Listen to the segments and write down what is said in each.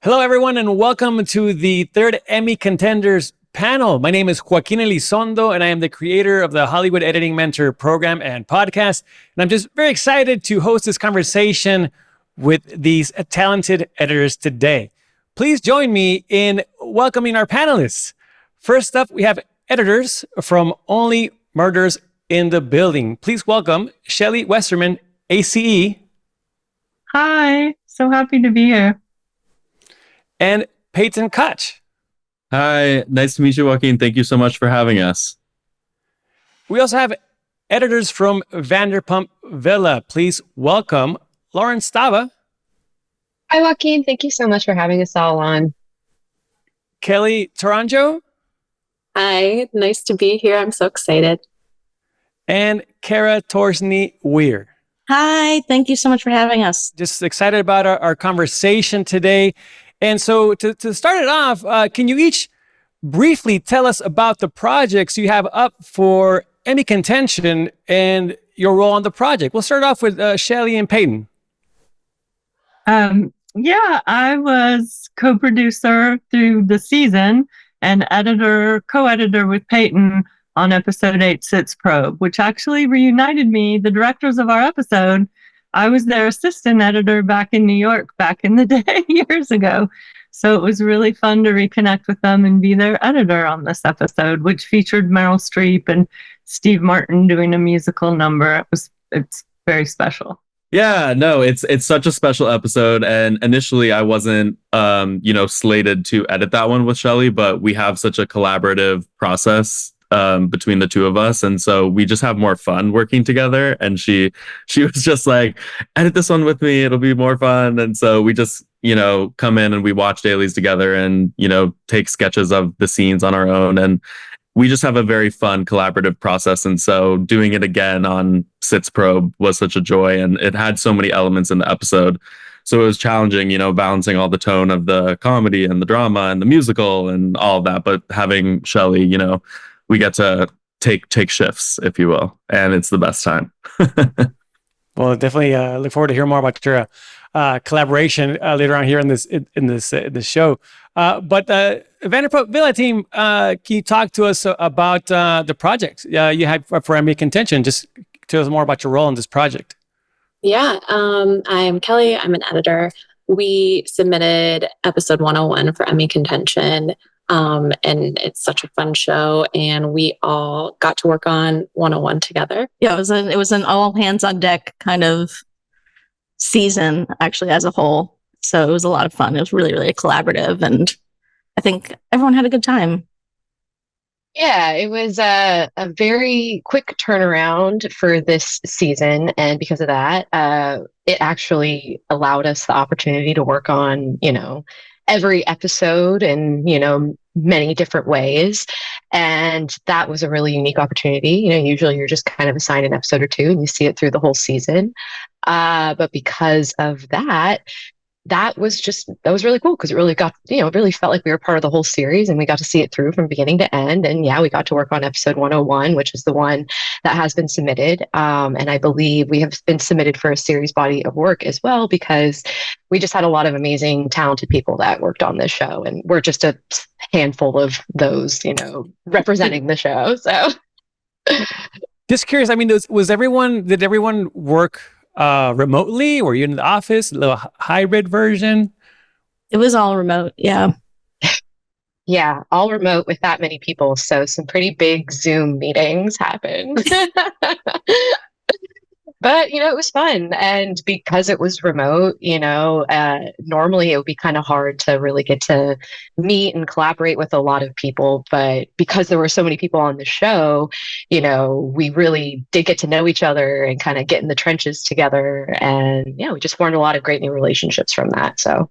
Hello, everyone, and welcome to the third Emmy Contenders panel. My name is Joaquin Elizondo, and I am the creator of the Hollywood Editing Mentor program and podcast. And I'm just very excited to host this conversation with these talented editors today. Please join me in welcoming our panelists. First up, we have editors from Only Murders in the Building. Please welcome Shelly Westernam, ACE. Hi, so happy to be here. And Payton Koch. Hi, nice to meet you, Joaquin. Thank you so much for having us. We also have editors from Vanderpump Villa. Please welcome Lauren Stava. Hi, Joaquin. Thank you so much for having us all on. Kelley Tourangeau. Hi, nice to be here. I'm so excited. And Kara Torsney-Weir. Hi, thank you so much for having us. Just excited about our conversation today. And so to start it off, can you each briefly tell us about the projects you have up for Emmy contention and your role on the project? We'll start off with Shelly and Payton. I was co-producer through the season and co-editor with Payton on episode 8, Sits Probe, which actually reunited me, the directors of our episode. I was their assistant editor back in New York back in the day, years ago. So it was really fun to reconnect with them and be their editor on this episode, which featured Meryl Streep and Steve Martin doing a musical number. It's very special. Yeah, no, it's such a special episode. And initially I wasn't, slated to edit that one with Shelly, but we have such a collaborative process between the two of us, and so we just have more fun working together. And she was just like, edit this one with me, it'll be more fun. And so we just come in and we watch dailies together and take sketches of the scenes on our own, and we just have a very fun collaborative process. And so doing it again on Sits Probe was such a joy, and it had so many elements in the episode. So it was challenging, balancing all the tone of the comedy and the drama and the musical and all of that. But having Shelly, we get to take shifts, if you will, and it's the best time. Well, definitely look forward to hearing more about your collaboration later on here in this show. But Vanderpump Villa team, can you talk to us about the project you had for Emmy contention? Just tell us more about your role in this project. Yeah, I'm Kelley. I'm an editor. We submitted episode 101 for Emmy contention. And it's such a fun show, and we all got to work on 101 together. Yeah, it was an all hands on deck kind of season, actually, as a whole. So it was a lot of fun. It was really, really collaborative, and I think everyone had a good time. Yeah, it was a very quick turnaround for this season, and because of that, it actually allowed us the opportunity to work on, every episode in, many different ways. And that was a really unique opportunity. Usually you're just kind of assigned an episode or two and you see it through the whole season. But because of that, that was really cool, because it really it really felt like we were part of the whole series, and we got to see it through from beginning to end. And yeah, we got to work on episode 101, which is the one that has been submitted. And I believe we have been submitted for a series body of work as well, because we just had a lot of amazing, talented people that worked on this show, and we're just a handful of those, representing the show. So Just curious, did everyone work remotely? Were you in the office, a little hybrid version? It was all remote. Yeah. Yeah, all remote with that many people. So some pretty big Zoom meetings happened. But, it was fun. And because it was remote, normally it would be kind of hard to really get to meet and collaborate with a lot of people. But because there were so many people on the show, we really did get to know each other and kind of get in the trenches together. And yeah, we just formed a lot of great new relationships from that. So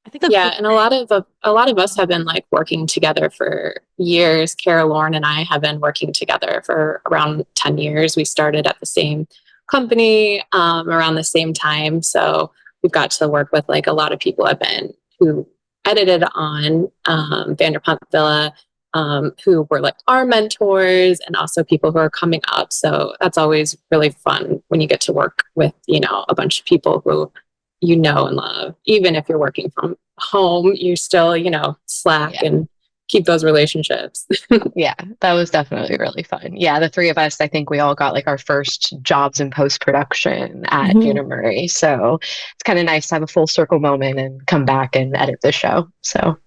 I think and a lot of us have been working together for years. Kara, Lauren, and I have been working together for around 10 years. We started at the same company around the same time, so we've got to work with a lot of people who edited on Vanderpump Villa, who were our mentors, and also people who are coming up. So that's always really fun when you get to work with a bunch of people who you know and love. Even if you're working from home, you still, you know, Slack and keep those relationships. Yeah, that was definitely really fun. Yeah, the three of us, I think we all got like our first jobs in post-production at VanderMurray. So it's kind of nice to have a full circle moment and come back and edit the show. So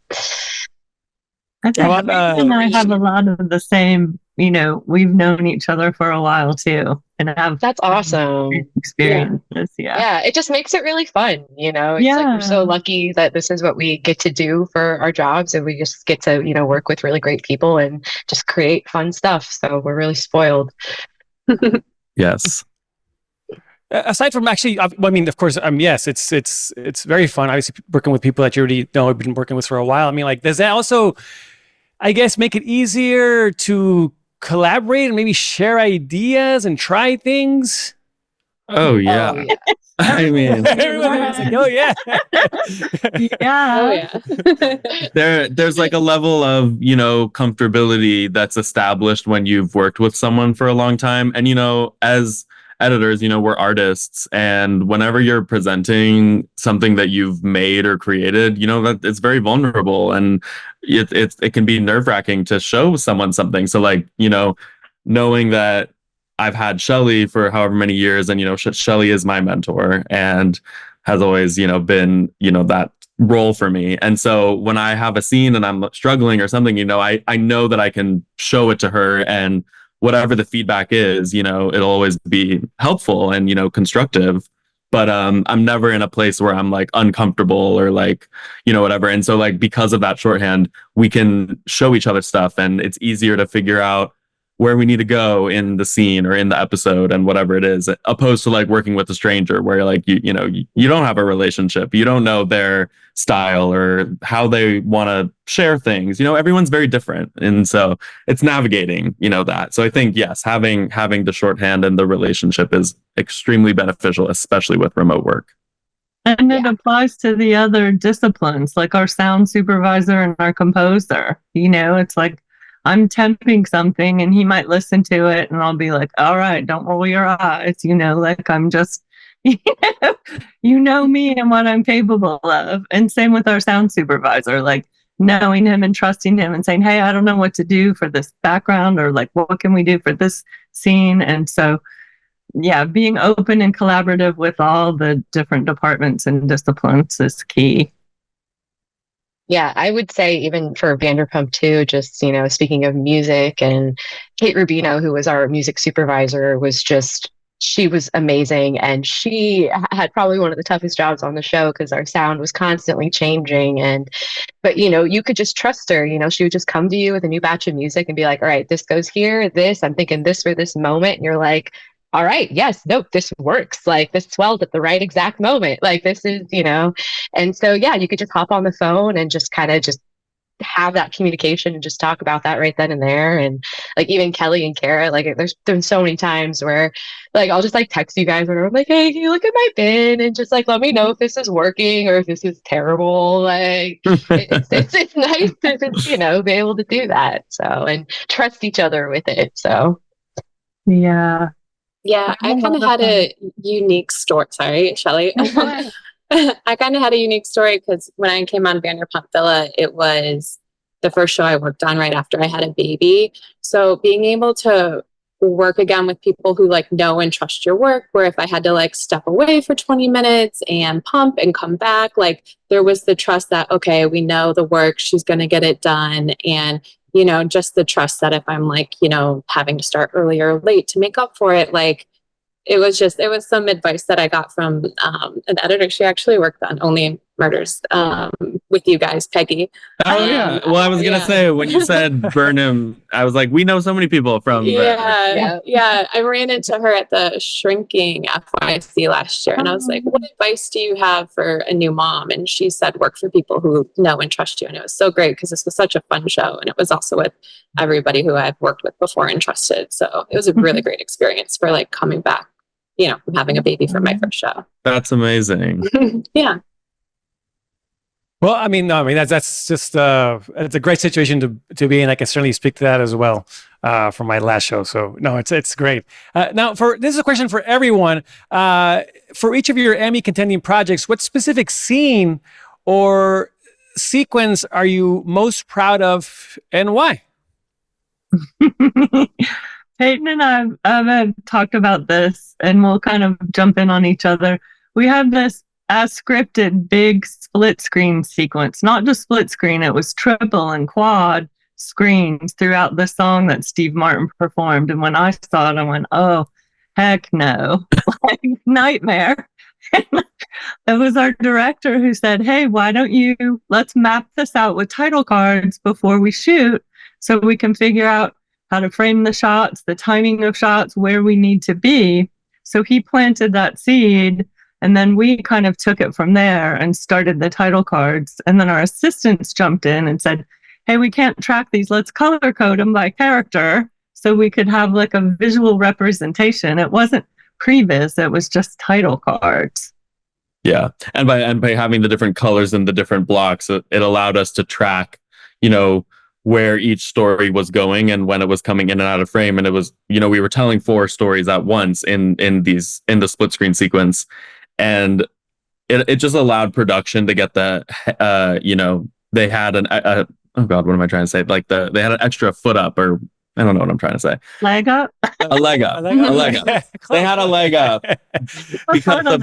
I think How about, and I have a lot of the same, you know, we've known each other for a while too. And have that's awesome. experiences. Yeah, it just makes it really fun. You know, it's like we're so lucky that this is what we get to do for our jobs, and we just get to, you know, work with really great people and just create fun stuff. So we're really spoiled. Yes. aside from actually, I mean, of course, yes, it's very fun. Obviously, working with people that you already know, have been working with for a while. I mean, like, does that also, I guess, make it easier to collaborate and maybe share ideas and try things? Oh yeah. Oh, yeah. I mean, Everybody's like, oh yeah. Oh yeah. there's like a level of, you know, comfortability that's established when you've worked with someone for a long time. And, you know, as editors, you know, we're artists, and whenever you're presenting something that you've made or created, you know, that it's very vulnerable, and it can be nerve-wracking to show someone something. So like, you know, knowing that I've had Shelly for however many years, and, you know, Shelly is my mentor and has always, you know, been, you know, that role for me. And so when I have a scene and I'm struggling or something, you know, I know that I can show it to her, and whatever the feedback is, you know, it'll always be helpful and, you know, constructive. But I'm never in a place where I'm like uncomfortable or like, you know, whatever. And so like, because of that shorthand, we can show each other stuff, and it's easier to figure out where we need to go in the scene or in the episode and whatever it is, opposed to like working with a stranger where like, you know, you don't have a relationship. You don't know their style or how they want to share things. You know, everyone's very different. And so it's navigating, you know, that. So I think, yes, having the shorthand and the relationship is extremely beneficial, especially with remote work. And it applies to the other disciplines, like our sound supervisor and our composer. You know, it's like, I'm temping something and he might listen to it and I'll be like, all right, don't roll your eyes. You know, like I'm just, you know me and what I'm capable of. And same with our sound supervisor, like knowing him and trusting him and saying, hey, I don't know what to do for this background, or like, what can we do for this scene? And so, yeah, being open and collaborative with all the different departments and disciplines is key. Yeah, I would say even for Vanderpump too, just, you know, speaking of music, and Kate Rubino, who was our music supervisor, she was amazing. And she had probably one of the toughest jobs on the show because our sound was constantly changing. But, you know, you could just trust her. You know, she would just come to you with a new batch of music and be like, all right, this goes here, I'm thinking this for this moment. And you're like, all right, yes, no, this works. Like, this swells at the right exact moment. Like, this is, you know, and so, yeah, you could just hop on the phone and just kind of just have that communication and just talk about that right then and there. And like, even Kelley and Kara, like, there's been so many times where like, I'll just like text you guys whenever I'm like, hey, can you look at my bin and just like, let me know if this is working or if this is terrible. Like, it's nice to just, you know, be able to do that. So, and trust each other with it. So, yeah. Yeah, I kind of had a unique story. Sorry, Shelly. I kind of had a unique story because when I came on Vanderpump Villa, it was the first show I worked on right after I had a baby. So being able to work again with people who like know and trust your work, where if I had to like step away for 20 minutes and pump and come back, like there was the trust that, okay, we know the work, she's going to get it done. And you know, just the trust that if I'm like, you know, having to start early or late to make up for it, like it was some advice that I got from an editor. She actually worked on Only Murders with you guys, Peggy. Oh yeah. Well, I was gonna say, when you said Burnham, I was like, we know so many people from yeah. I ran into her at the Shrinking FYC last year, and I was like, what advice do you have for a new mom? And she said, work for people who know and trust you. And it was so great because this was such a fun show, and it was also with everybody who I've worked with before and trusted. So it was a really great experience for like coming back, you know, from having a baby for my first show. That's amazing. Yeah. Well, I mean, no, I mean that's just it's a great situation to be in. I can certainly speak to that as well from my last show. So no, it's great. Now, this is a question for everyone. For each of your Emmy contending projects, what specific scene or sequence are you most proud of, and why? Peyton and I have talked about this, and we'll kind of jump in on each other. We had this as scripted big split screen sequence, not just split screen, it was triple and quad screens throughout the song that Steve Martin performed. And when I saw it, I went, oh, heck no, like nightmare. It was our director who said, hey, why don't let's map this out with title cards before we shoot so we can figure out how to frame the shots, the timing of shots, where we need to be. So he planted that seed. And then we kind of took it from there and started the title cards. And then our assistants jumped in and said, hey, we can't track these. Let's color code them by character so we could have like a visual representation. It wasn't previs, it was just title cards. Yeah. And by having the different colors and the different blocks, it allowed us to track, where each story was going and when it was coming in and out of frame. And it was, we were telling 4 stories at once in the split screen sequence. And it just allowed production to get they had oh God, what am I trying to say? Like they had an extra foot up, or I don't know what I'm trying to say. Leg up? A leg up. They had a leg up because of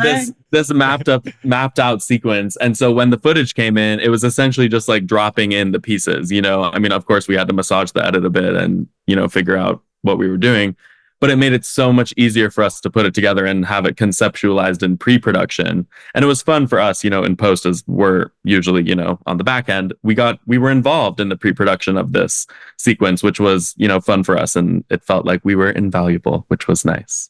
this mapped out sequence. And so when the footage came in, it was essentially just like dropping in the pieces, I mean, of course we had to massage the edit a bit and, figure out what we were doing, but it made it so much easier for us to put it together and have it conceptualized in pre-production. And it was fun for us, in post, as we're usually, on the back end. We were involved in the pre-production of this sequence, which was, fun for us. And it felt like we were invaluable, which was nice.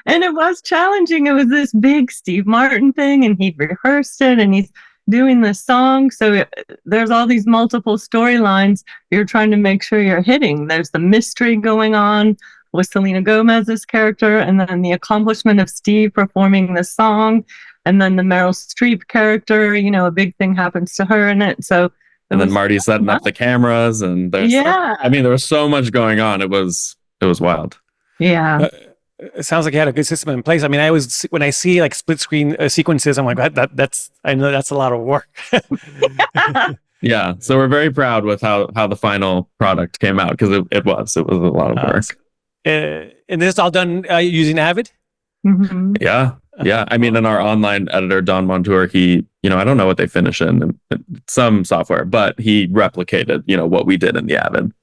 And it was challenging. It was this big Steve Martin thing, and he'd rehearsed it, and he's doing the song. So there's all these multiple storylines you're trying to make sure you're hitting. There's the mystery going on with Selena Gomez's character, and then the accomplishment of Steve performing the song, and then the Meryl Streep character, a big thing happens to her in it. So and then Marty setting up the cameras, and there was so much going on. It was wild. Yeah. It sounds like you had a good system in place. I mean, when I see like split screen sequences, I'm like, I know that's a lot of work. Yeah. So we're very proud with how the final product came out, because it was a lot of work. And this is all done using Avid? Mm-hmm. Yeah. I mean, in our online editor, Don Montour, he, I don't know what they finish in some software, but he replicated, what we did in the Avid.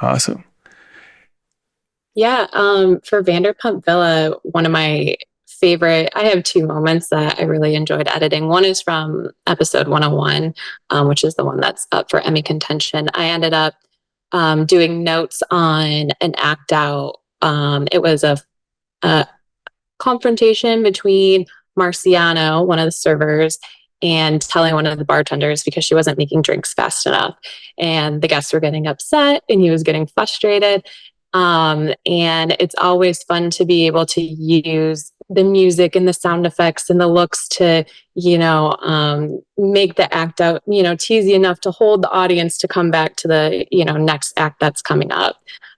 Awesome. Yeah. For Vanderpump Villa, one of my favorite, I have 2 moments that I really enjoyed editing. One is from episode 101, which is the one that's up for Emmy contention. I ended up doing notes on an act out. It was a confrontation between Marciano, one of the servers, and telling one of the bartenders because she wasn't making drinks fast enough. And the guests were getting upset and he was getting frustrated. And it's always fun to be able to use the music and the sound effects and the looks to, make the act out, cheesy enough to hold the audience to come back to the, next act that's coming up.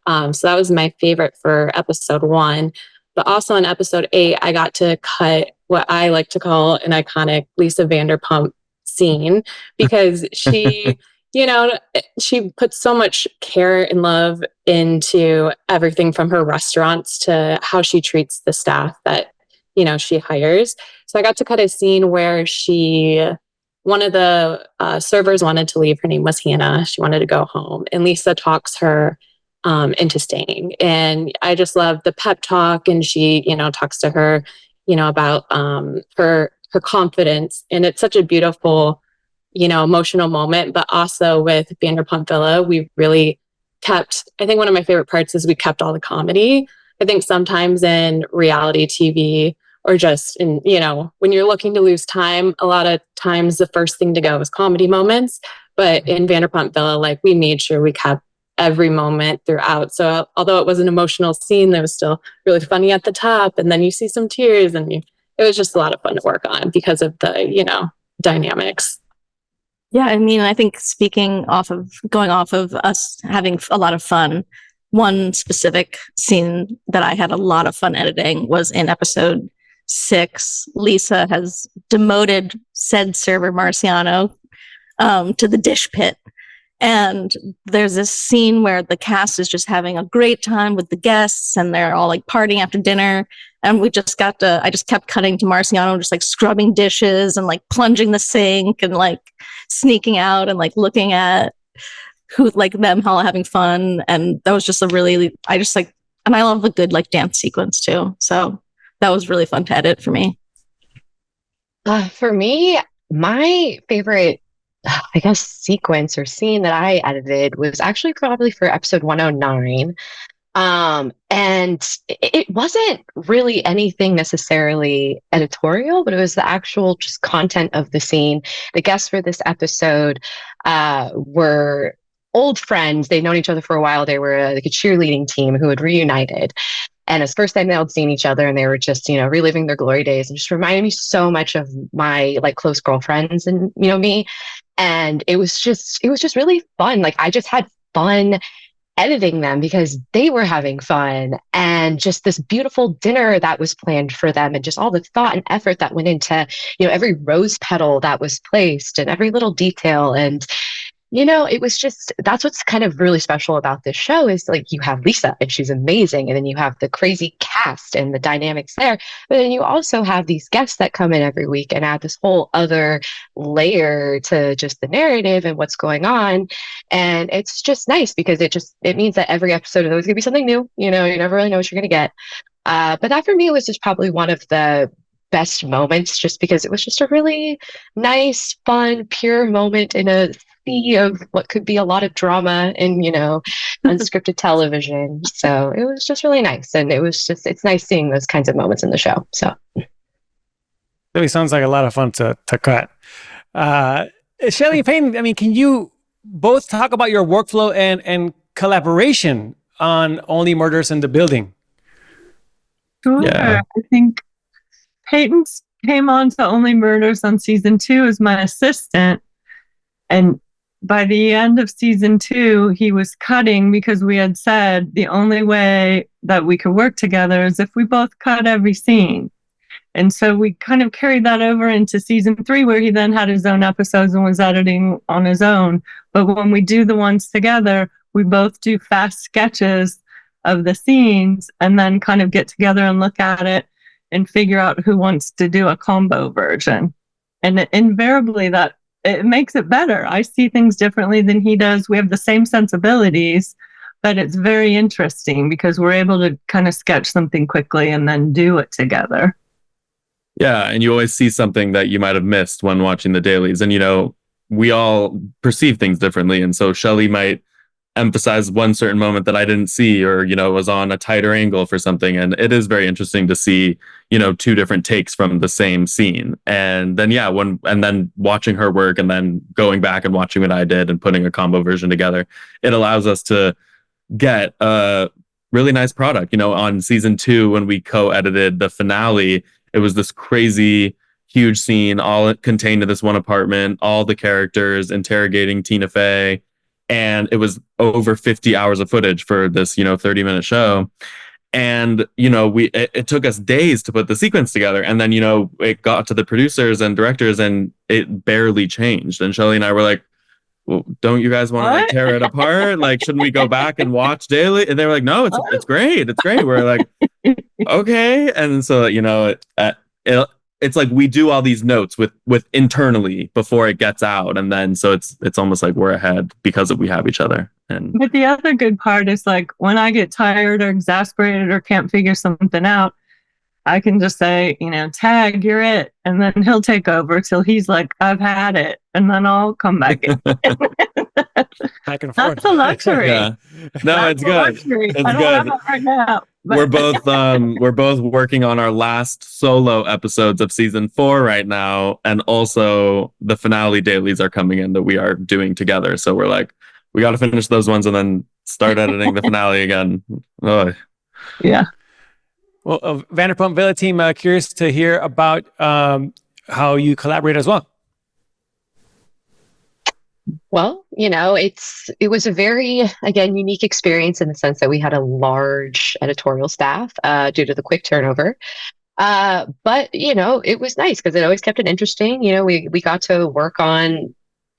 So that was my favorite for episode 1. But also in episode 8, I got to cut what I like to call an iconic Lisa Vanderpump scene, because she, she puts so much care and love into everything from her restaurants to how she treats the staff that, she hires. So I got to cut a scene where one of the servers wanted to leave. Her name was Hannah. She wanted to go home, and Lisa talks her into staying. And I just love the pep talk, and she, talks to her, about her confidence. And it's such a beautiful, emotional moment. But also with Vanderpump Villa, we really kept, I think one of my favorite parts is we kept all the comedy. I think sometimes in reality TV, or just in, when you're looking to lose time, a lot of times the first thing to go is comedy moments. But in Vanderpump Villa, we made sure we kept every moment throughout. So although it was an emotional scene, it was still really funny at the top. And then you see some tears, and it was just a lot of fun to work on because of the, dynamics. Yeah, I mean, I think going off of us having a lot of fun, one specific scene that I had a lot of fun editing was in episode 6. Lisa has demoted said server Marciano to the dish pit. And there's this scene where the cast is just having a great time with the guests and they're all like partying after dinner. And I just kept cutting to Marciano, just like scrubbing dishes and like plunging the sink and like sneaking out and like looking at them all having fun. And that was just and I love a good like dance sequence too. So that was really fun to edit for me. For me, my favorite, I guess, sequence or scene that I edited was actually probably for episode 109. And it wasn't really anything necessarily editorial, but it was the actual just content of the scene. The guests for this episode were old friends. They'd known each other for a while. They were like a cheerleading team who had reunited. And it's the first time they had seen each other, and they were just, reliving their glory days, and just reminded me so much of my like close girlfriends and me. And it was just really fun. Like I just had fun editing them because they were having fun, and just this beautiful dinner that was planned for them, and just all the thought and effort that went into, every rose petal that was placed and every little detail. And it was just, that's what's kind of really special about this show is like you have Lisa and she's amazing. And then you have the crazy cast and the dynamics there. But then you also have these guests that come in every week and add this whole other layer to just the narrative and what's going on. And it's just nice because it means that every episode is always going to be something new. You never really know what you're going to get. But that for me was just probably one of the best moments, just because it was just a really nice, fun, pure moment in a sea of what could be a lot of drama and unscripted television. So it was just really nice, and it's nice seeing those kinds of moments in the show. So Really sounds like a lot of fun to cut. Shelly and Payton, I mean, can you both talk about your workflow and collaboration on Only Murders in the Building? Sure. Yeah. I think Payton came on to Only Murders on season 2 as my assistant. And by the end of season 2, he was cutting because we had said the only way that we could work together is if we both cut every scene. And so we kind of carried that over into season 3, where he then had his own episodes and was editing on his own. But when we do the ones together, we both do fast sketches of the scenes and then kind of get together and look at it and figure out who wants to do a combo version. And invariably that it makes it better. I see things differently than he does. We have the same sensibilities, but it's very interesting because we're able to kind of sketch something quickly and then do it together. Yeah, and you always see something that you might have missed when watching the dailies. And, we all perceive things differently. And so Shelly might emphasize one certain moment that I didn't see, or, was on a tighter angle for something. And it is very interesting to see, 2 different takes from the same scene. And then, and then watching her work and then going back and watching what I did and putting a combo version together, it allows us to get a really nice product. On season 2, when we co-edited the finale, it was this crazy, huge scene, all contained in this one apartment, all the characters interrogating Tina Fey. And it was over 50 hours of footage for this, 30-minute show. And, it took us days to put the sequence together. And then, it got to the producers and directors and it barely changed. And Shelly and I were like, well, don't you guys want to like tear it apart? Like, shouldn't we go back and watch daily? And they were like, no, it's great. It's great. We're like, okay. And so, it's like we do all these notes with internally before it gets out. And then so it's almost like we're ahead because we have each other. But the other good part is like when I get tired or exasperated or can't figure something out, I can just say, tag, you're it. And then he'll take over till he's like, I've had it. And then I'll come back in. Back and forth. That's a luxury. Yeah. No, it's good. It's I don't good. have it right now. But We're both working on our last solo episodes of season 4 right now. And also the finale dailies are coming in that we are doing together. So we're like, we got to finish those ones and then start editing the finale again. Oh. Yeah. Well, Vanderpump Villa team, curious to hear about how you collaborate as well. Well, it was a very, again, unique experience in the sense that we had a large editorial staff due to the quick turnover. But it was nice because it always kept it interesting. We got to work on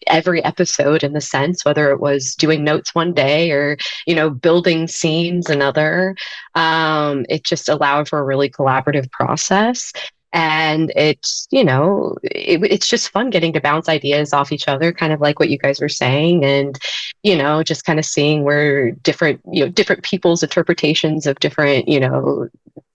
every episode in the sense, whether it was doing notes one day or building scenes another. It just allowed for a really collaborative process. And it's just fun getting to bounce ideas off each other, kind of like what you guys were saying. And, just kind of seeing where different people's interpretations of different,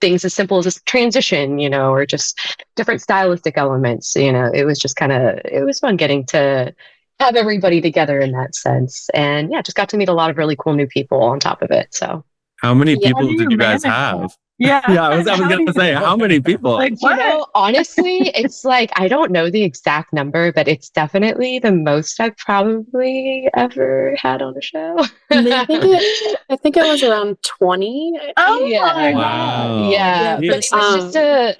things as simple as a transition, or just different stylistic elements. It was just it was fun getting to have everybody together in that sense. And yeah, just got to meet a lot of really cool new people on top of it. So how many people did you guys have? Yeah. Yeah, I was going to say, how many people? Like, honestly, it's like, I don't know the exact number, but it's definitely the most I've probably ever had on a show. I think it was around 20. Oh, yeah. Wow. Yeah. But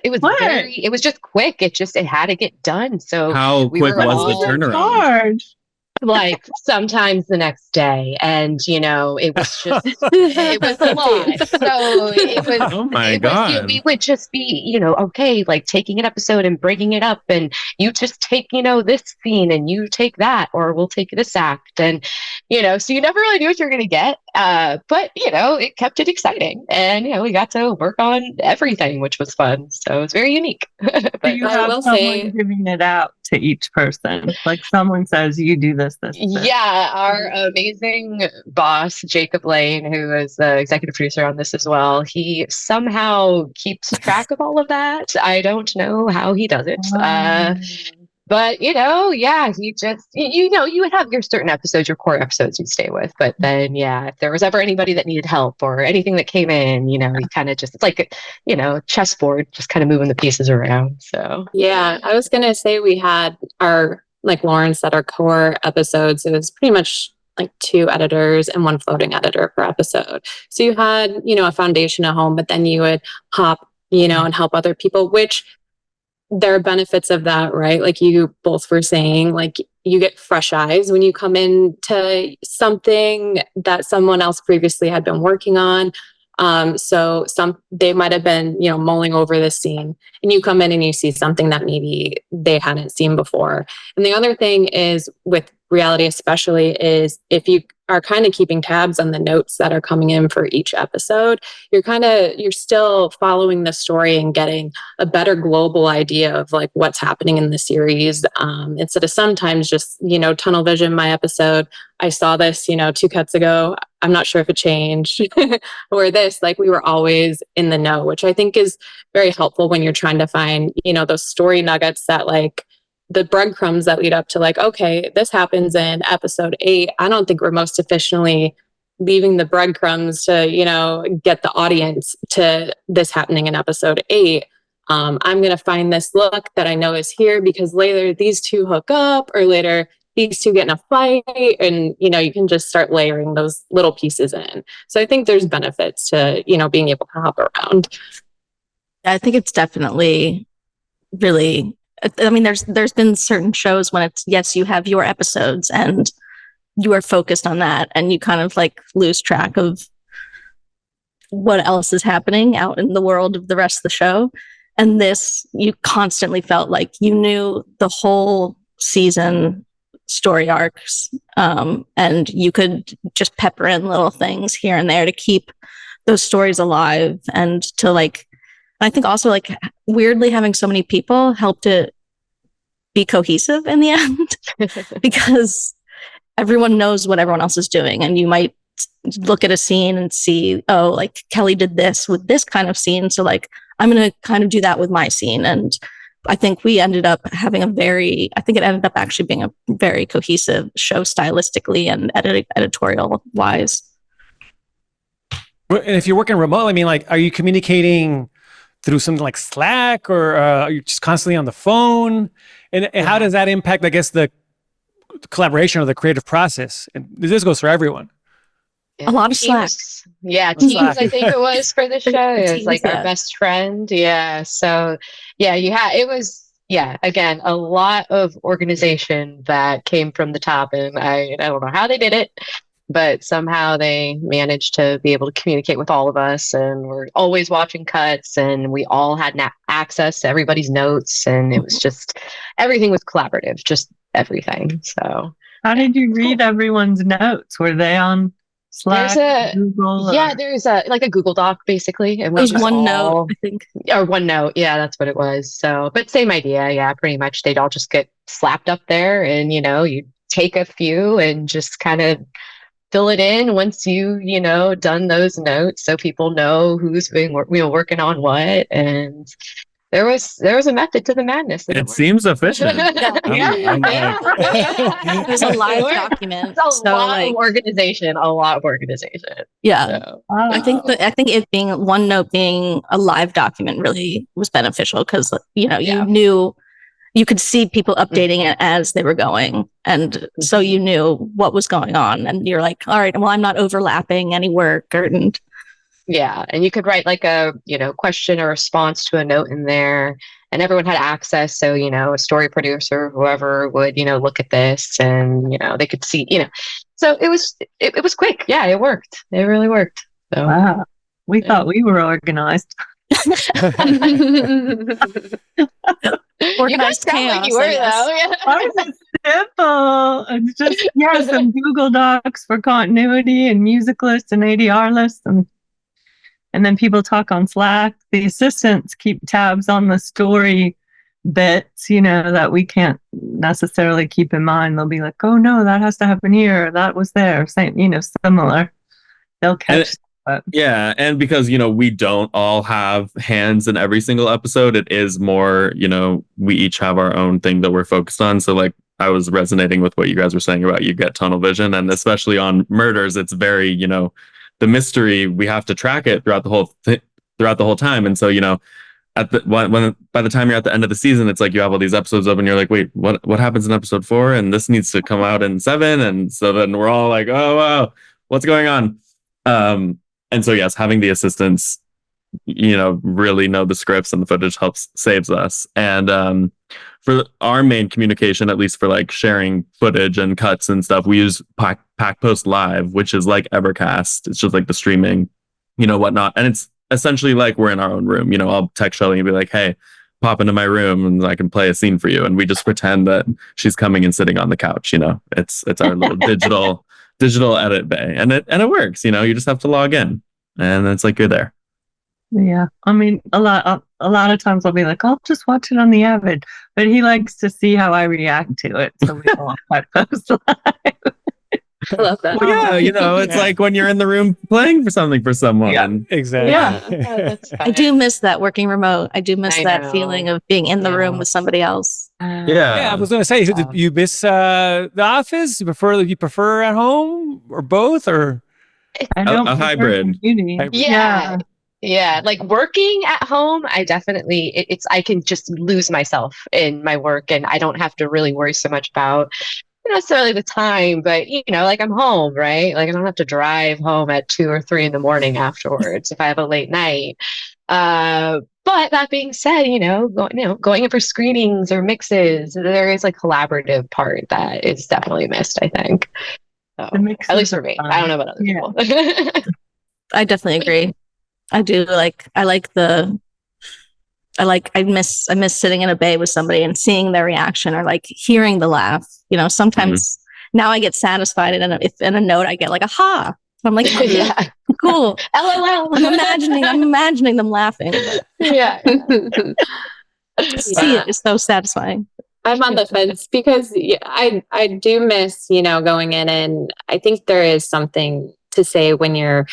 it was just quick. It had to get done. So how quick was the turnaround? Hard. Like sometimes the next day, and it was just it was a lot. So it was, oh my god, we would just be okay, like taking an episode and breaking it up, and you just take this scene and you take that, or we'll take this act, and so you never really knew what you're going to get, but it kept it exciting, and we got to work on everything, which was fun. So it's very unique. But you have someone giving it out to each person, like someone says, you do this. Yeah, our amazing boss, Jacob Lane, who is the executive producer on this as well, he somehow keeps track of all of that. I don't know how he does it. But yeah, he just you would have your certain episodes, your core episodes you'd stay with. But then if there was ever anybody that needed help or anything that came in, he kind of just, it's like chessboard, just kind of moving the pieces around. So yeah, I was gonna say we had our, like Lauren said, our core episodes, it was pretty much like 2 editors and 1 floating editor per episode. So you had, a foundation at home, but then you would hop, and help other people, which there are benefits of that, right? Like you both were saying, like you get fresh eyes when you come into something that someone else previously had been working on. So they might have been, mulling over this scene, and you come in and you see something that maybe they hadn't seen before. And the other thing is with reality, especially, is if you are kind of keeping tabs on the notes that are coming in for each episode, you're still following the story and getting a better global idea of like what's happening in the series. Instead of sometimes just, tunnel vision, my episode, I saw this, 2 cuts ago, I'm not sure if it changed or this, like we were always in the know, which I think is very helpful when you're trying to find, those story nuggets that like the breadcrumbs that lead up to like, okay, this happens in episode 8. I don't think we're most efficiently leaving the breadcrumbs to, get the audience to this happening in episode 8. I'm going to find this look that I know is here because later these 2 hook up, or later these 2 get in a fight, and, you can just start layering those little pieces in. So I think there's benefits to, being able to hop around. I think it's definitely really, I mean, there's been certain shows when it's, yes, you have your episodes and you are focused on that, and you kind of like lose track of what else is happening out in the world of the rest of the show. And this, you constantly felt like you knew the whole season story arcs, and you could just pepper in little things here and there to keep those stories alive, and to like, I think also like weirdly having so many people helped it be cohesive in the end because everyone knows what everyone else is doing, and you might look at a scene and see, oh, like Kelley did this with this kind of scene, so like I'm going to kind of do that with my scene. And I think we ended up having it ended up actually being a very cohesive show stylistically and editorial wise. And if you're working remote, I mean, like, are you communicating through something like Slack, or are you just constantly on the phone? And how does that impact, I guess, the collaboration or the creative process? And this goes for everyone. A lot of Slack. Teams, I think it was for the show. It was like our best friend. Yeah. So yeah, it was yeah, again, a lot of organization that came from the top, and I don't know how they did it, but somehow they managed to be able to communicate with all of us, and we're always watching cuts, and we all had access to everybody's notes, and it was just everything was collaborative, just everything. So, How did you read everyone's notes? Were they on Slack, Google? there's a like a Google Doc basically, and It was OneNote, I think. or OneNote. Yeah, that's what it was. So, but same idea. Yeah, pretty much. They'd all just get slapped up there, and you take a few and just kind of fill it in once done those notes, so people know who's been working on what. And there was a method to the madness. It seems efficient. I'm like, There's a live document. It's a lot of organization. Yeah. So, I think it being OneNote being a live document really was beneficial because you knew you could see people updating it as they were going, and so you knew what was going on, and you're like, all right, well, I'm not overlapping any work, and you could write like a question or response to a note in there, and everyone had access. So a story producer, whoever would look at this, and they could see. So it was quick. Yeah, it worked. It really worked. So wow, we thought we were organized. Organized chaos. Like you were, though. Yeah. Ours is simple. It's just some Google Docs for continuity and music lists and ADR lists, and then people talk on Slack. The assistants keep tabs on the story bits, that we can't necessarily keep in mind. They'll be like, "Oh no, that has to happen here. That was there." Same, similar. They'll catch. Yeah, and because we don't all have hands in every single episode, it is more we each have our own thing that we're focused on. So like I was resonating with what you guys were saying about you get tunnel vision, and especially on murders, it's very the mystery, we have to track it throughout the whole time, and so at the by the time you're at the end of the season, it's like you have all these episodes up, and you're like, wait, what happens in episode 4, and this needs to come out in 7, and so then we're all like, oh wow, what's going on? And so, yes, having the assistants, really know the scripts and the footage saves us. And for our main communication, at least for like sharing footage and cuts and stuff, we use Pack Post Live, which is like Evercast. It's just like the streaming, whatnot. And it's essentially like we're in our own room. I'll text Shelly and be like, hey, pop into my room and I can play a scene for you. And we just pretend that she's coming and sitting on the couch. It's our little digital edit bay, and it works. You just have to log in, and it's like you're there. Yeah, I mean, a lot of times I'll be like, I'll just watch it on the Avid, but he likes to see how I react to it, so we go on Post Live. I love that. Well, yeah, it's like when you're in the room playing for something for someone. Yeah, exactly. Yeah. I do miss that working remote. I do miss that feeling of being in the room with somebody else. Yeah, I was going to say, you miss the office? You prefer at home, or both, or a hybrid? Yeah, like working at home, I definitely I can just lose myself in my work, and I don't have to really worry so much about necessarily the time, but like I'm home, right? Like I don't have to drive home at 2 or 3 in the morning afterwards if I have a late night. But that being said, going in for screenings or mixes, there is a collaborative part that is definitely missed, I think. So, at least for me. I don't know about other people. I definitely agree. I do I miss sitting in a bay with somebody and seeing their reaction, or like hearing the laugh. Sometimes now I get satisfied, and if in a note I get like aha. I'm like, oh, yeah, cool. LOL. I'm imagining them laughing. Yeah. See it is so satisfying. I'm on the fence because I do miss, going in, and I think there is something to say when you're,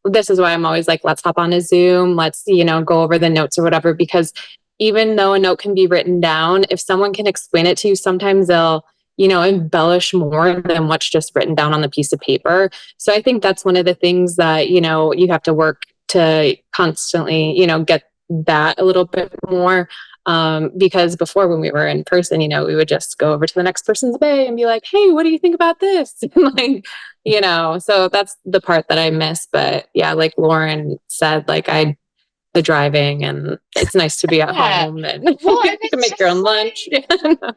this is why I'm always like, let's hop on a Zoom. Let's, go over the notes or whatever, because even though a note can be written down, if someone can explain it to you, sometimes they'll, embellish more than what's just written down on the piece of paper. So I think that's one of the things that, you have to work to constantly, get that a little bit more. Because before, when we were in person, we would just go over to the next person's bay and be like, hey, what do you think about this? So that's the part that I miss. But yeah, like Lauren said, like I the driving, and it's nice to be at home and to make your own lunch.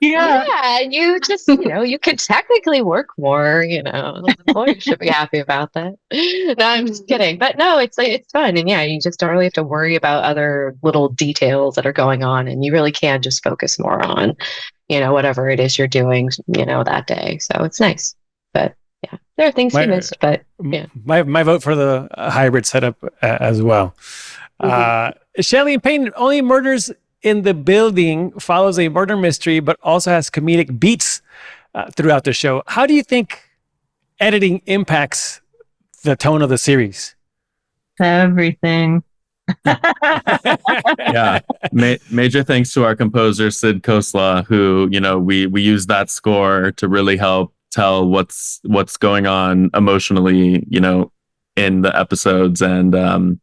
Yeah. You just, you could technically work more, the employer should be happy about that. No, I'm just kidding. But no, it's fun. And yeah, you just don't really have to worry about other little details that are going on. And you really can just focus more on, whatever it is you're doing, that day. So it's nice. But yeah, there are things you missed, but yeah. My vote for the hybrid setup as well. Shelly and Payton, Only Murders in the Building follows a murder mystery, but also has comedic beats throughout the show. How do you think editing impacts the tone of the series? Everything. Yeah. Major thanks to our composer, Sid Khosla, who, we use that score to really help tell what's going on emotionally, in the episodes. And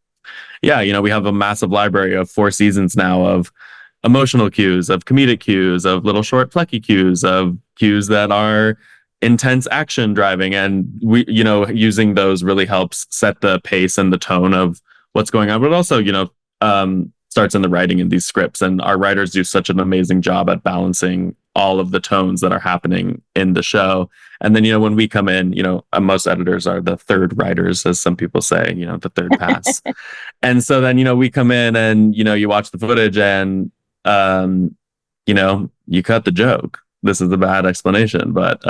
we have a massive library of 4 seasons now of emotional cues, of comedic cues, of little short plucky cues, of cues that are intense action driving. And we, using those really helps set the pace and the tone of what's going on, but also, starts in the writing in these scripts. And our writers do such an amazing job at balancing all of the tones that are happening in the show. And then, when we come in, most editors are the third writers, as some people say, the third pass. And so then, we come in and, you watch the footage and, you cut the joke. This is a bad explanation, but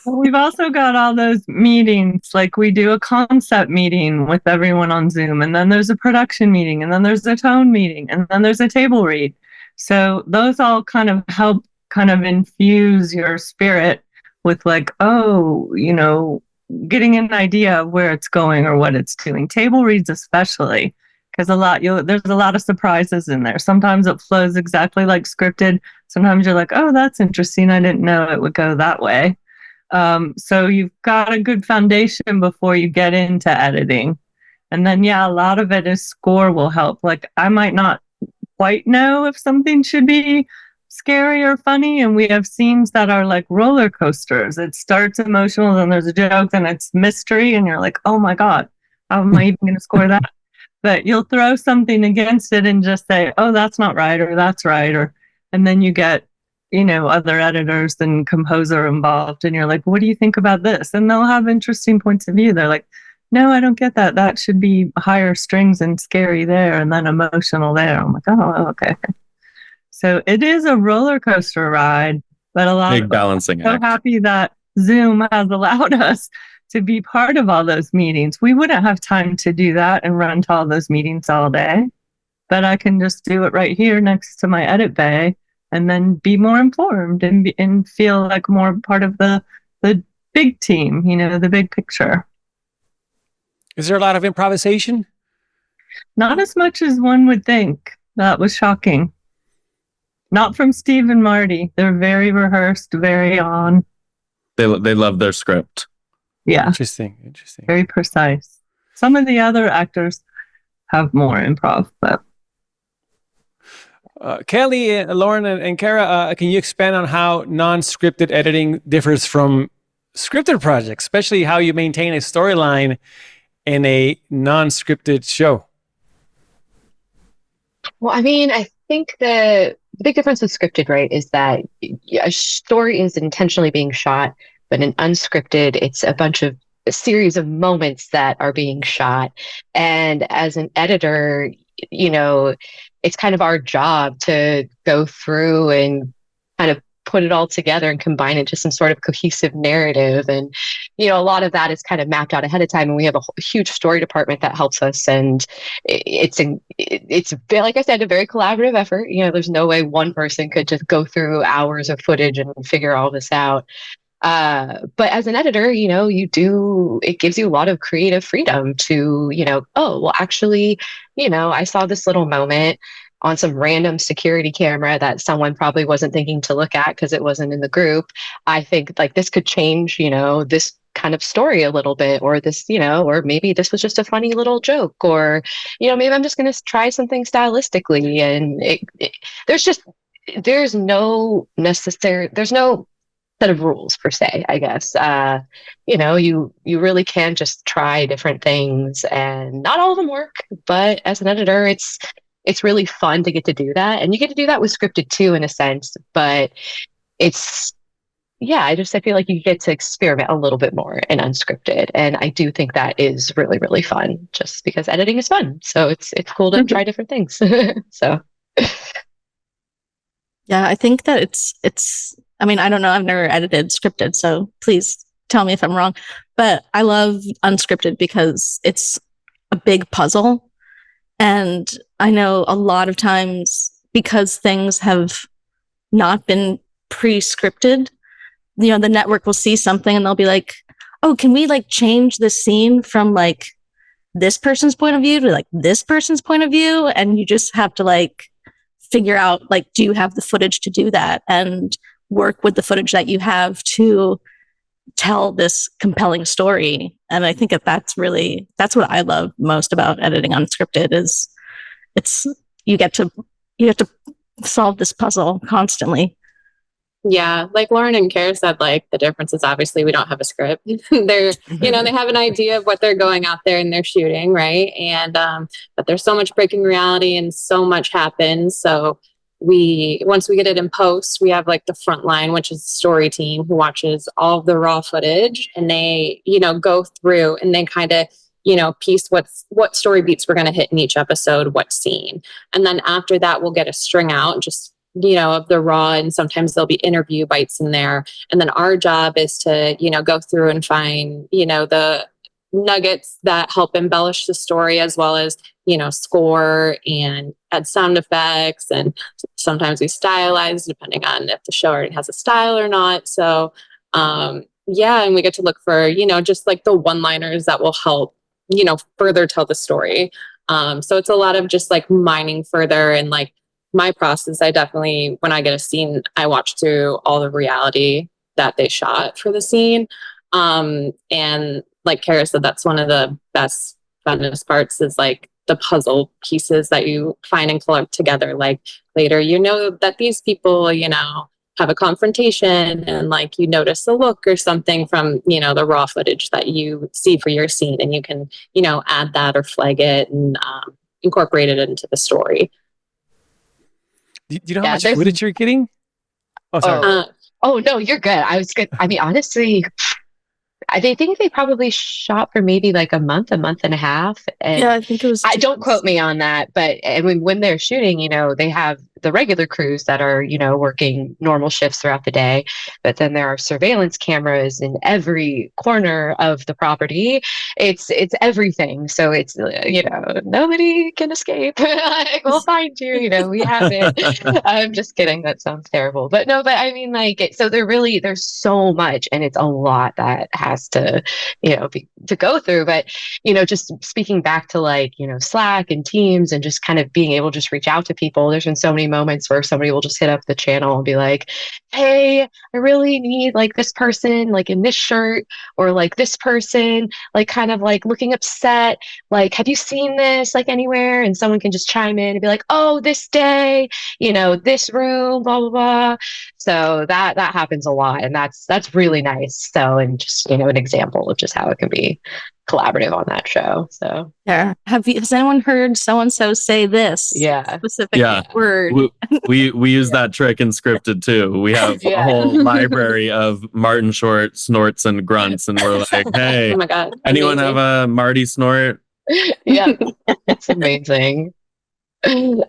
we've also got all those meetings. Like we do a concept meeting with everyone on Zoom, and then there's a production meeting, and then there's a tone meeting, and then there's a table read. So those all kind of help infuse your spirit with like, getting an idea of where it's going or what it's doing. Table reads especially, because there's a lot of surprises in there. Sometimes it flows exactly like scripted. Sometimes you're like, oh, that's interesting. I didn't know it would go that way. So you've got a good foundation before you get into editing. And then, a lot of it is score will help. Like I might not quite know if something should be scary or funny, and we have scenes that are like roller coasters. It starts emotional, then there's a joke, then it's mystery, and you're like, oh my God, how am I even going to score that? But you'll throw something against it and just say, oh, that's not right, or that's right, and then you get, other editors and composer involved, and you're like, what do you think about this? And they'll have interesting points of view. They're like, no, I don't get that. That should be higher strings and scary there, and then emotional there. I'm like, oh, okay. So it is a roller coaster ride, but a lot big balancing act. So happy that Zoom has allowed us to be part of all those meetings. We wouldn't have time to do that and run to all those meetings all day, but I can just do it right here next to my edit bay and then be more informed and feel like more part of the big team, the big picture. Is there a lot of improvisation? Not as much as one would think. That was shocking. Not from Steve and Marty. They're very rehearsed, very on. They love their script. Yeah. Interesting. Very precise. Some of the other actors have more improv, but. Kelley, Lauren, and Kara, can you expand on how non-scripted editing differs from scripted projects, especially how you maintain a storyline in a non-scripted show? Well, I think the big difference with scripted, right, is that a story is intentionally being shot, but in unscripted, it's a series of moments that are being shot. And as an editor, it's kind of our job to go through and kind of put it all together and combine into some sort of cohesive narrative. And, a lot of that is kind of mapped out ahead of time. And we have a huge story department that helps us. And it's like I said, a very collaborative effort. There's no way one person could just go through hours of footage and figure all this out. But as an editor, it gives you a lot of creative freedom to, I saw this little moment on some random security camera that someone probably wasn't thinking to look at because it wasn't in the group. I think like this could change, this kind of story a little bit, or this, or maybe this was just a funny little joke, or, maybe I'm just going to try something stylistically. And there's no set of rules per se, I guess. You really can just try different things, and not all of them work. But as an editor, it's really fun to get to do that, and you get to do that with scripted too, in a sense. But it's I feel like you get to experiment a little bit more in unscripted, and I do think that is really really fun, just because editing is fun. So it's cool to try different things. So. Yeah, I think that it's I mean, I don't know, I've never edited scripted, so please tell me if I'm wrong, but I love unscripted because it's a big puzzle. And I know a lot of times, because things have not been pre-scripted, the network will see something and they'll be like, oh, can we like change the scene from like this person's point of view to like this person's point of view? And you just have to like figure out, like, do you have the footage to do that, and work with the footage that you have to tell this compelling story. And I think that's what I love most about editing unscripted, is you have to solve this puzzle constantly. Yeah, like Lauren and Kara said, like the difference is obviously we don't have a script. They have an idea of what they're going out there and they're shooting, right? And but there's so much breaking reality and so much happens. So once we get it in post, we have like the front line, which is the story team, who watches all of the raw footage, and they, go through and they kind of, piece what story beats we're going to hit in each episode, what scene. And then after that, we'll get a string out, just of the raw, and sometimes there'll be interview bites in there. And then our job is to, go through and find, the nuggets that help embellish the story, as well as, score and add sound effects. And sometimes we stylize depending on if the show already has a style or not. So, and we get to look for, just like the one-liners that will help, further tell the story. So it's a lot of just like mining further, and like, my process, I definitely, when I get a scene, I watch through all the reality that they shot for the scene. And like Kara said, that's one of the best, funnest parts, is like the puzzle pieces that you find and collect together. Like later, that these people, have a confrontation, and like you notice a look or something from, the raw footage that you see for your scene, and you can, add that or flag it and incorporate it into the story. Do you know how much footage you're getting? Oh, sorry. No, you're good. I was good. I mean, honestly, I think they probably shot for maybe like a month and a half. And yeah, I think it was. Don't quote me on that, but when they're shooting, they have the regular crews that are, working normal shifts throughout the day, but then there are surveillance cameras in every corner of the property. It's everything. So it's, nobody can escape. We'll find you, we have it. I'm just kidding. That sounds terrible, but no, but I mean, like, so there's so much, and it's a lot that has to, to go through. But, just speaking back to like, Slack and Teams, and just kind of being able to just reach out to people. There's been so many moments where somebody will just hit up the channel and be like, hey, I really need like this person, like in this shirt, or like this person, like kind of like looking upset. Like, have you seen this like anywhere? And someone can just chime in and be like, oh, this day, this room, blah, blah, blah. So that happens a lot. And that's really nice. So, and just, an example of just how it can be collaborative on that show. So yeah. Has anyone heard so-and-so say this specific word? We use that trick in scripted too. We have a whole library of Martin Short snorts and grunts, and we're like, hey, oh my God, anyone have a Marty snort? Yeah, it's amazing. No,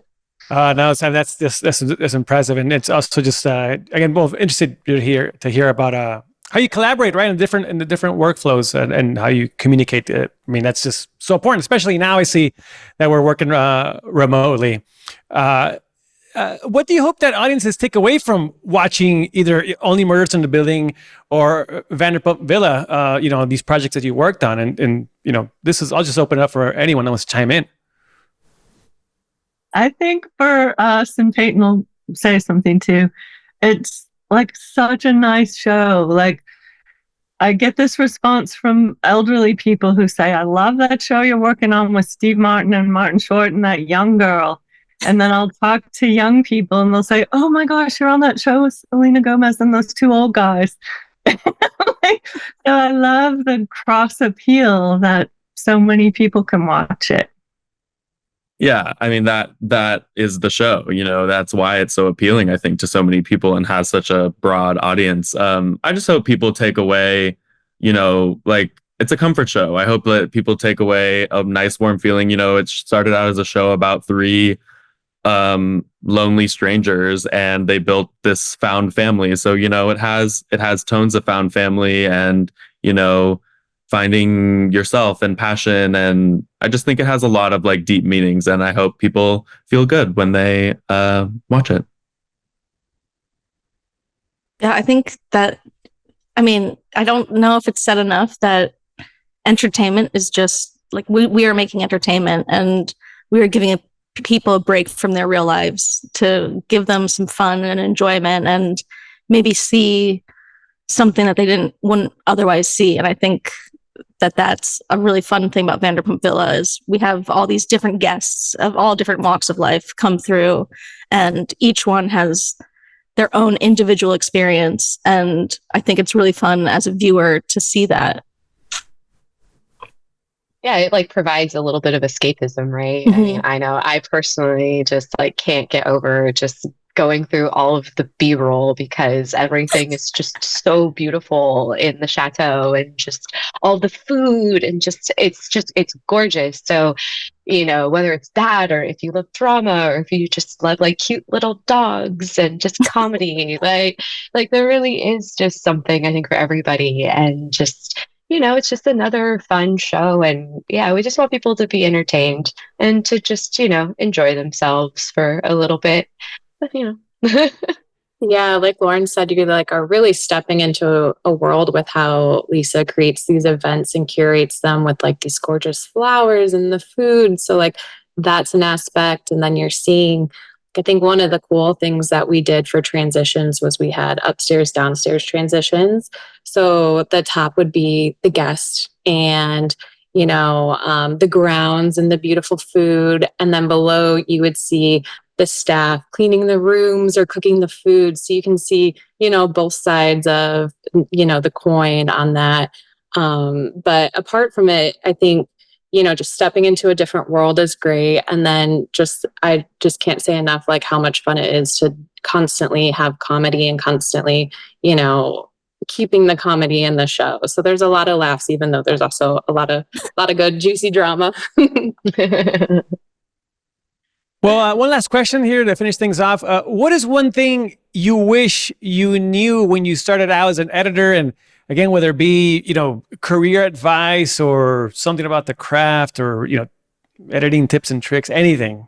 Sam, that's impressive, and it's also just again, both interested to hear about how you collaborate, right, in the different workflows, and how you communicate. I mean, that's just so important, especially now. I see that we're working remotely. What do you hope that audiences take away from watching either Only Murders in the Building or Vanderpump Villa? These projects that you worked on, and this is. I'll just open it up for anyone that wants to chime in. I think for us, and Payton will say something too, it's like such a nice show. Like, I get this response from elderly people who say, I love that show you're working on with Steve Martin and Martin Short and that young girl. And then I'll talk to young people and they'll say, "Oh my gosh, you're on that show with Selena Gomez and those two old guys." Like, so I love the cross appeal that so many people can watch it. Yeah, I mean that is the show. That's why it's so appealing, I think, to so many people and has such a broad audience. I just hope people take away, like it's a comfort show. I hope that people take away a nice warm feeling. It started out as a show about three lonely strangers and they built this found family. So it has tones of found family and finding yourself and passion, and I just think it has a lot of like deep meanings, and I hope people feel good when they watch it. Yeah, I think that, I mean, I don't know if it's said enough that entertainment is just like we are making entertainment, and we are giving people a break from their real lives to give them some fun and enjoyment and maybe see something that they wouldn't otherwise see. And I think that that's a really fun thing about Vanderpump Villa is we have all these different guests of all different walks of life come through, and each one has their own individual experience. And I think it's really fun as a viewer to see that. Yeah, it like provides a little bit of escapism, right? Mm-hmm. I mean, I know I personally just like can't get over just going through all of the B-roll because everything is just so beautiful in the chateau and just all the food and it's gorgeous. So, whether it's that or if you love drama or if you just love like cute little dogs and just comedy, like there really is just something I think for everybody, and just it's just another fun show. And yeah, we just want people to be entertained and to just, enjoy themselves for a little bit. But, Yeah, like Lauren said, you like are really stepping into a world with how Lisa creates these events and curates them with like these gorgeous flowers and the food. So like that's an aspect. And then you're seeing, I think one of the cool things that we did for transitions was we had upstairs, downstairs transitions. So the top would be the guest and, the grounds and the beautiful food. And then below you would see the staff cleaning the rooms or cooking the food. So you can see, both sides of, the coin on that. But apart from it, I think, just stepping into a different world is great. And then I just can't say enough, like how much fun it is to constantly have comedy and constantly, keeping the comedy in the show. So there's a lot of laughs, even though there's also a lot of good juicy drama. Well, one last question here to finish things off. What is one thing you wish you knew when you started out as an editor? And again, whether it be, career advice or something about the craft or, editing tips and tricks, anything.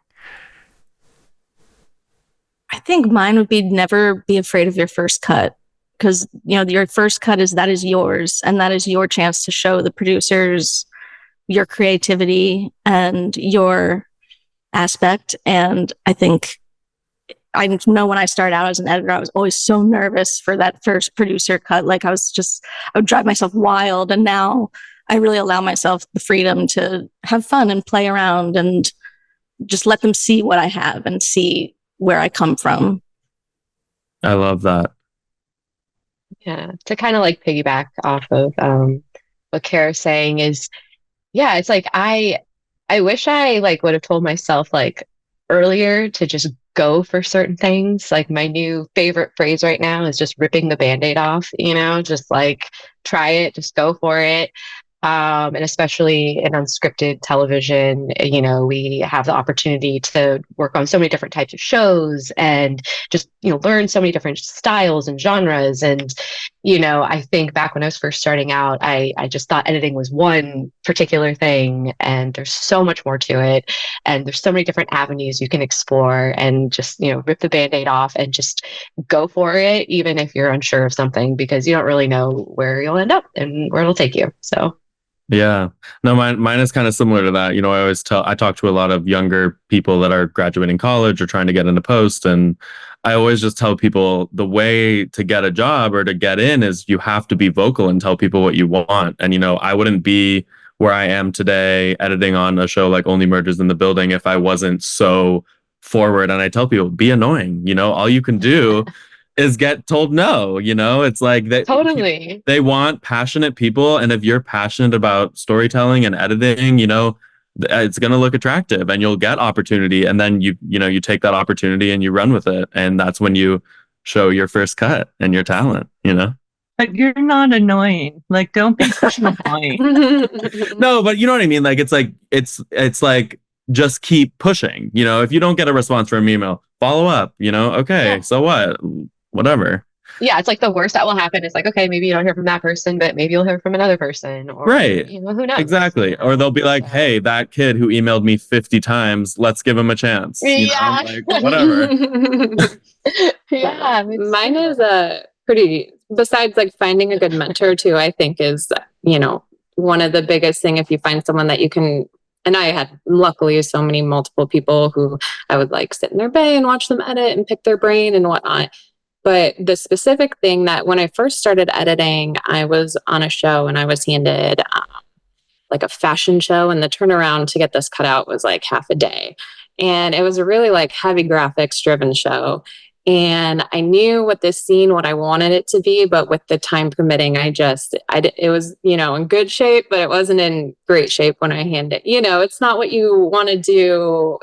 I think mine would be never be afraid of your first cut, because, your first cut is yours, and that is your chance to show the producers your creativity and your aspect. And I know when I started out as an editor, I was always so nervous for that first producer cut. Like I would drive myself wild. And now I really allow myself the freedom to have fun and play around and just let them see what I have and see where I come from. I love that. Yeah, to kind of like piggyback off of what Kara's saying is, yeah, it's like I wish I like would have told myself like earlier to just go for certain things. Like my new favorite phrase right now is just ripping the Band-Aid off, just like try it, just go for it. And especially in unscripted television, we have the opportunity to work on so many different types of shows and just, learn so many different styles and genres. And, I think back when I was first starting out, I just thought editing was one particular thing, and there's so much more to it. And there's so many different avenues you can explore, and just, rip the Band-Aid off and just go for it, even if you're unsure of something, because you don't really know where you'll end up and where it'll take you. So. Yeah, no, mine is kind of similar to that. I talk to a lot of younger people that are graduating college or trying to get into post. And I always just tell people the way to get a job or to get in is you have to be vocal and tell people what you want. And, I wouldn't be where I am today editing on a show like Only Murders in the Building if I wasn't so forward, and I tell people, be annoying. All you can do is get told no. It's like that. Totally. They want passionate people, and if you're passionate about storytelling and editing, it's going to look attractive, and you'll get opportunity, and then you take that opportunity and you run with it, and that's when you show your first cut and your talent. But you're not annoying. Like, don't be such annoying. No, but you know what I mean? Like, it's like just keep pushing. If you don't get a response from an email, follow up. Okay, yeah. So what? Whatever. Yeah, it's like the worst that will happen is like, okay, maybe you don't hear from that person, but maybe you'll hear from another person. Or, right. Who knows? Exactly. Or they'll be like, hey, that kid who emailed me 50 times, let's give him a chance. Yeah. Like, whatever. Yeah. Mine is pretty, besides like finding a good mentor too, I think is, one of the biggest thing, if you find someone that you can, and I had luckily so many multiple people who I would like sit in their bay and watch them edit and pick their brain and whatnot. But the specific thing that when I first started editing, I was on a show and I was handed like a fashion show, and the turnaround to get this cut out was like half a day. And it was a really like heavy graphics driven show. And I knew what I wanted it to be, but with the time permitting, it was, in good shape, but it wasn't in great shape when I hand it. It's not what you want to do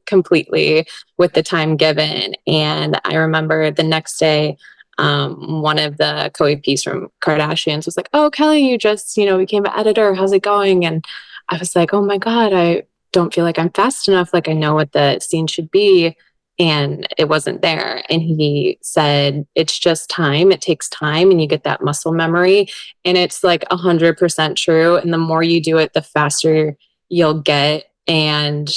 completely with the time given. And I remember the next day, one of the co-APs from Kardashians was like, "Oh, Kelley, you just, became an editor. How's it going?" And I was like, "Oh my God, I don't feel like I'm fast enough. Like I know what the scene should be." And it wasn't there. And he said, it's just time. It takes time, and you get that muscle memory. And it's like 100% true. And the more you do it, the faster you'll get. And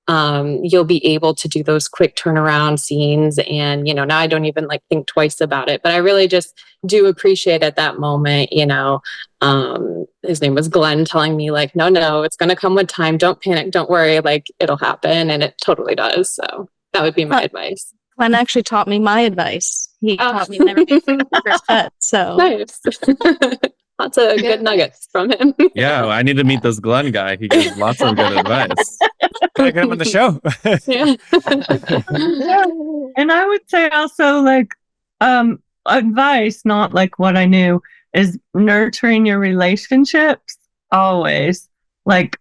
you'll be able to do those quick turnaround scenes. And, now I don't even like think twice about it, but I really just do appreciate at that moment, his name was Glenn, telling me like, no, it's going to come with time. Don't panic. Don't worry. Like it'll happen. And it totally does. So that would be my advice. Glenn actually taught me my advice. He taught me never to first cut. So nice. Lots of good nuggets from him. Yeah, I need to meet this Glenn guy. He gives lots of good advice. Gotta get him on the show. Yeah. And I would say also like advice, not like what I knew, is nurturing your relationships always. Like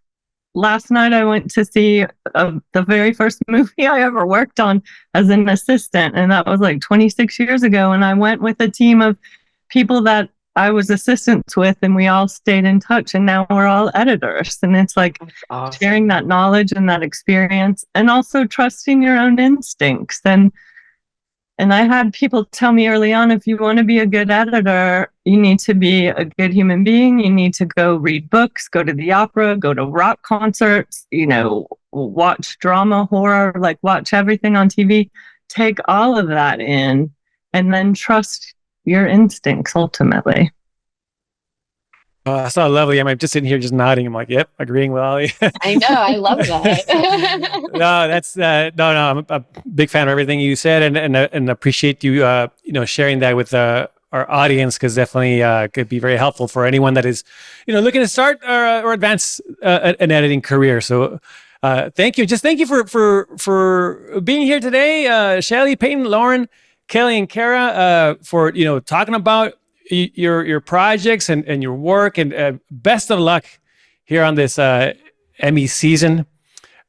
last night I went to see the very first movie I ever worked on as an assistant, and that was like 26 years ago. And I went with a team of people that I was assistants with, and we all stayed in touch, and now we're all editors. And it's like awesome. Sharing that knowledge and that experience, and also trusting your own instincts. And I had people tell me early on, if you want to be a good editor, you need to be a good human being. You need to go read books, go to the opera, go to rock concerts, watch drama, horror, like watch everything on TV. Take all of that in, and then trust your instincts ultimately. Oh, that's so lovely. I'm just sitting here just nodding. I'm like, yep, agreeing with Ollie. I know. I love that. No, that's no. I'm a big fan of everything you said, and appreciate you, sharing that with our audience, because definitely could be very helpful for anyone that is, looking to start or advance an editing career. So, thank you. Just thank you for being here today, Shelly, Payton, Lauren, Kelley, and Kara, for talking about your projects and your work, and best of luck here on this Emmy season.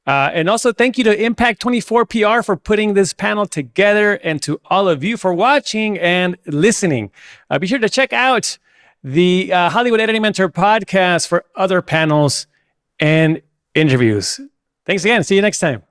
And also thank you to Impact 24 PR for putting this panel together, and to all of you for watching and listening. Be sure to check out the Hollywood Editing Mentor podcast for other panels and interviews. Thanks again. See you next time.